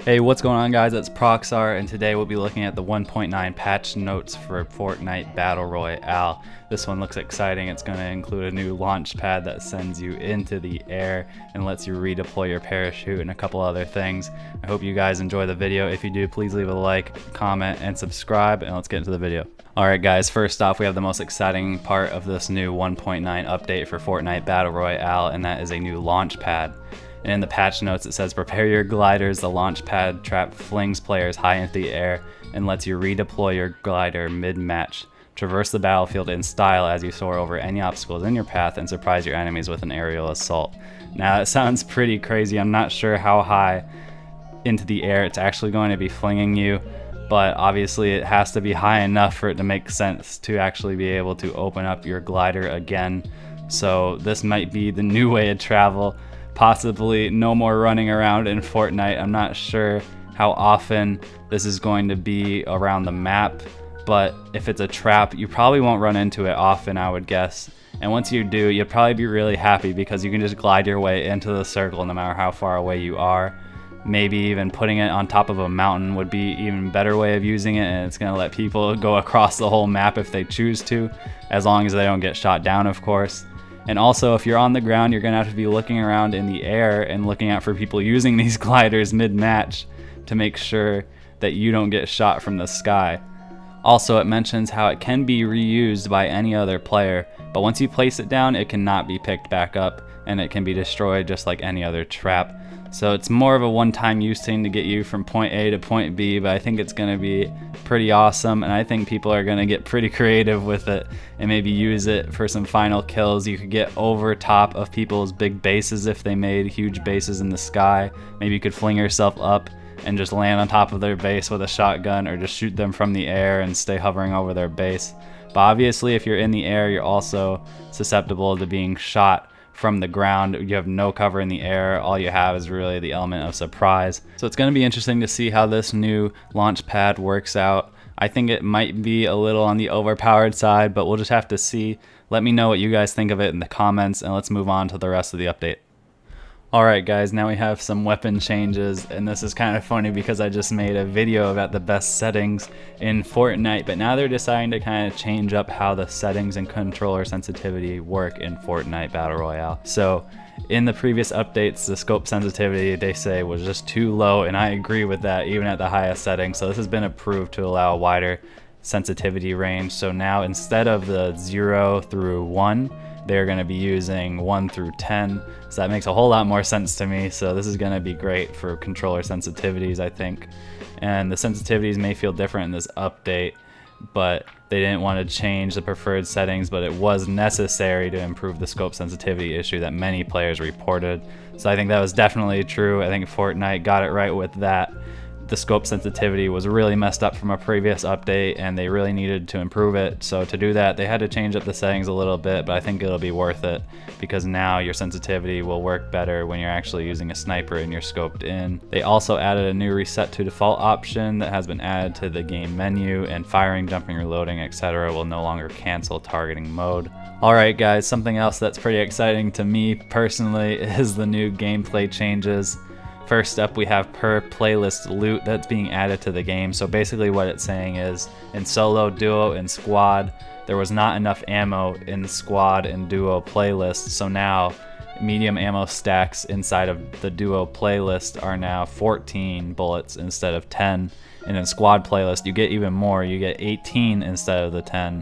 Hey, what's going on, guys? It's Proxar, and today we'll be looking at the 1.9 patch notes for Fortnite Battle Royale. This one looks exciting. It's going to include a new launch pad that sends you into the air and lets you redeploy your parachute and a couple other things. I hope you guys enjoy the video. If you do, please leave a like, comment, and subscribe, and let's get into the video. Alright guys, first off we have the most exciting part of this new 1.9 update for Fortnite Battle Royale, and that is a new launch pad. And in the patch notes it says, prepare your gliders. The launch pad trap flings players high into the air and lets you redeploy your glider mid-match. Traverse the battlefield in style as you soar over any obstacles in your path and surprise your enemies with an aerial assault. Now that sounds pretty crazy. I'm not sure how high into the air it's actually going to be flinging you, but obviously it has to be high enough for it to make sense to actually be able to open up your glider again. So this might be the new way of travel. Possibly no more running around in Fortnite. I'm not sure how often this is going to be around the map, but if it's a trap, you probably won't run into it often, I would guess. And once you do, you'll probably be really happy because you can just glide your way into the circle no matter how far away you are. Maybe even putting it on top of a mountain would be an even better way of using it, and it's going to let people go across the whole map if they choose to, as long as they don't get shot down, of course. And also, if you're on the ground, you're going to have to be looking around in the air and looking out for people using these gliders mid-match to make sure that you don't get shot from the sky. Also, it mentions how it can be reused by any other player, but once you place it down, it cannot be picked back up, and it can be destroyed just like any other trap. So it's more of a one-time use thing to get you from point A to point B, but I think it's going to be pretty awesome, and I think people are going to get pretty creative with it and maybe use it for some final kills. You could get over top of people's big bases if they made huge bases in the sky. Maybe you could fling yourself up and just land on top of their base with a shotgun, or just shoot them from the air and stay hovering over their base. But obviously if you're in the air, you're also susceptible to being shot from the ground. You have no cover in the air. All you have is really the element of surprise. So it's going to be interesting to see how this new launch pad works out. I think it might be a little on the overpowered side, but we'll just have to see. Let me know what you guys think of it in the comments, and let's move on to the rest of the update. Alright guys, now we have some weapon changes, and this is kind of funny because I just made a video about the best settings in Fortnite, but now they're deciding to kind of change up how the settings and controller sensitivity work in Fortnite Battle Royale. So in the previous updates, the scope sensitivity they say was just too low, and I agree with that even at the highest setting. So this has been approved to allow a wider sensitivity range. So now instead of the 0 through 1, they're going to be using 1 through 10, so that makes a whole lot more sense to me. So this is going to be great for controller sensitivities, I think. And the sensitivities may feel different in this update, but they didn't want to change the preferred settings, but it was necessary to improve the scope sensitivity issue that many players reported. So I think that was definitely true. I think Fortnite got it right with that. The scope sensitivity was really messed up from a previous update, and they really needed to improve it. So to do that, they had to change up the settings a little bit, but I think it'll be worth it because now your sensitivity will work better when you're actually using a sniper and you're scoped in. They also added a new reset to default option that has been added to the game menu, and firing, jumping, reloading, etc. will no longer cancel targeting mode. Alright guys, something else that's pretty exciting to me personally is the new gameplay changes. First up, we have per playlist loot that's being added to the game. So basically what it's saying is, in solo, duo, and squad, there was not enough ammo in squad and duo playlists. So now medium ammo stacks inside of the duo playlist are now 14 bullets instead of 10. And in squad playlist, you get even more. You get 18 instead of the 10.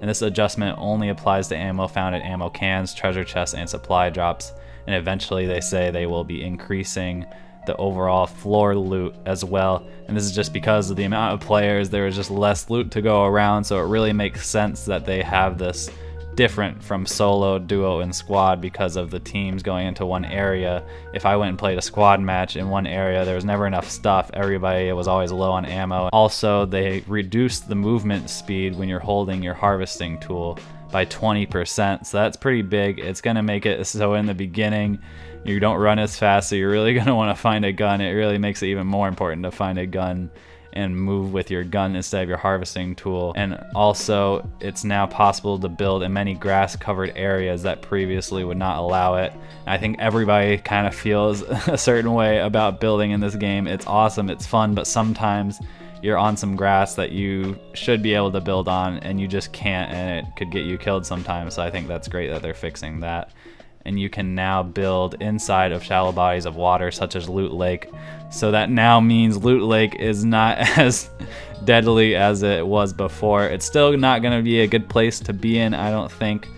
And this adjustment only applies to ammo found in ammo cans, treasure chests, and supply drops. And eventually they say they will be increasing the overall floor loot as well, and this is just because of the amount of players. There is just less loot to go around, so it really makes sense that they have this different from solo, duo, and squad because of the teams going into one area. If I went and played a squad match in one area, there was never enough stuff. Everybody was always low on ammo. Also, they reduced the movement speed when you're holding your harvesting tool by 20%, so that's pretty big. It's going to make it so in the beginning you don't run as fast, so you're really going to want to find a gun. It really makes it even more important to find a gun and move with your gun instead of your harvesting tool. And also it's now possible to build in many grass covered areas that previously would not allow it. I think everybody kind of feels a certain way about building in this game. It's awesome, it's fun, but sometimes you're on some grass that you should be able to build on and you just can't, and it could get you killed sometimes. So I think that's great that they're fixing that. And you can now build inside of shallow bodies of water such as Loot Lake. So that now means Loot Lake is not as deadly as it was before. It's still not going to be a good place to be in, I don't think,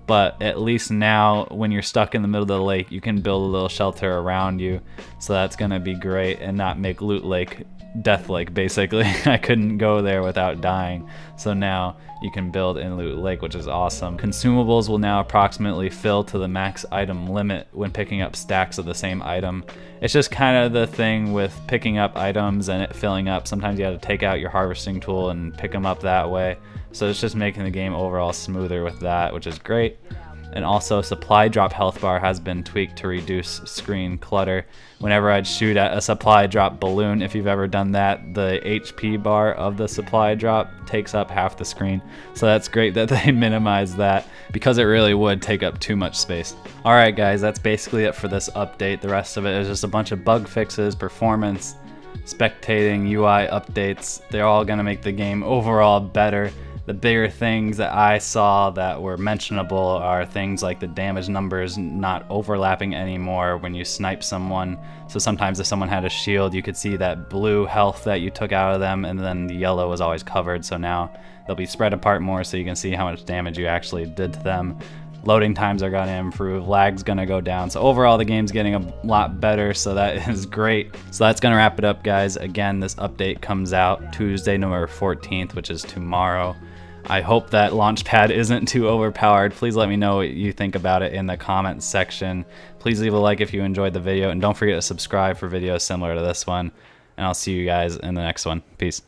but at least now when you're stuck in the middle of the lake, you can build a little shelter around you. So that's going to be great and not make Loot Lake Death Lake, basically. I couldn't go there without dying. So now you can build in Loot Lake, which is awesome. Consumables will now approximately fill to the max item limit when picking up stacks of the same item. It's just kind of the thing with picking up items and it filling up. Sometimes you have to take out your harvesting tool and pick them up that way. So it's just making the game overall smoother with that, which is great. And also supply drop health bar has been tweaked to reduce screen clutter. Whenever I'd shoot at a supply drop balloon, if you've ever done that, the HP bar of the supply drop takes up half the screen. So that's great that they minimize that, because it really would take up too much space. Alright guys, that's basically it for this update. The rest of it is just a bunch of bug fixes, performance, spectating, UI updates. They're all going to make the game overall better. The bigger things that I saw that were mentionable are things like the damage numbers not overlapping anymore when you snipe someone. So sometimes if someone had a shield, you could see that blue health that you took out of them, and then the yellow was always covered. So now they'll be spread apart more so you can see how much damage you actually did to them. Loading times are gonna improve, lag's gonna go down. So overall the game's getting a lot better, so that is great. So that's gonna wrap it up, guys. Again, this update comes out Tuesday, November 14th, which is tomorrow. I hope that Launchpad isn't too overpowered. Please let me know what you think about it in the comments section. Please leave a like if you enjoyed the video, and don't forget to subscribe for videos similar to this one. And I'll see you guys in the next one. Peace.